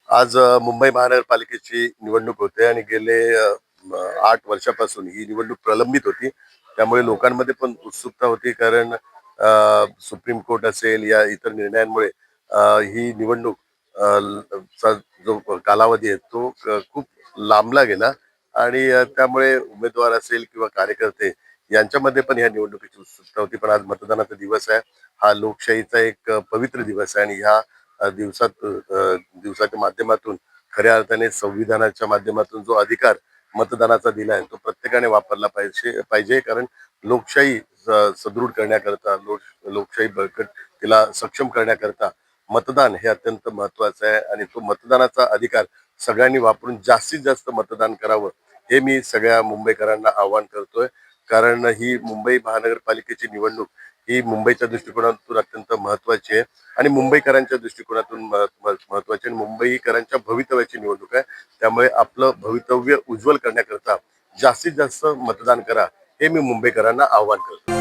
आज मुंबई महानगरपालिकेची निवडणूक होते आणि गेले 8 वर्षापासून ही निवडणूक प्रलंबित होती. त्यामुळे लोकांमध्ये पण उत्सुकता होती कारण सुप्रीम कोर्ट असेल या इतर निर्णयांमुळे ही निवडणूक चा जो कालावधी आहे तो खूप लांबला गेला आणि त्यामुळे उमेदवार असेल किंवा कार्यकर्ते यांच्यामध्ये पण ह्या निवडणुकीची उत्सुकता होती. पण आज मतदानाचा दिवस आहे. हा लोकशाहीचा एक पवित्र दिवस आहे आणि ह्या दिवसाच्या माध्यमातून खऱ्या अर्थाने संविधानाच्या माध्यमातून जो अधिकार मतदानाचा दिलाय तो प्रत्येकाने वापरला पाहिजे कारण लोकशाही सदृढ करण्याकरता लोकशाही बळकट तिला सक्षम करण्याकरता मतदान हे अत्यंत महत्वाचं आहे आणि तो मतदानाचा अधिकार सगळ्यांनी वापरून जास्तीत जास्त मतदान करावं हे मी सगळ्या मुंबईकरांना आवाहन करतोय. कारण ही मुंबई महानगरपालिकेची निवडणूक ही मुंबईच्या दृष्टिकोनातून अत्यंत महत्वाची आहे आणि मुंबईकरांच्या दृष्टिकोनातून महत्वाची आणि मुंबईकरांच्या भवितव्याची निवडणूक आहे. त्यामुळे आपलं भवितव्य उज्ज्वल करण्याकरता जास्तीत जास्त मतदान करा हे मी मुंबईकरांना आवाहन करतो.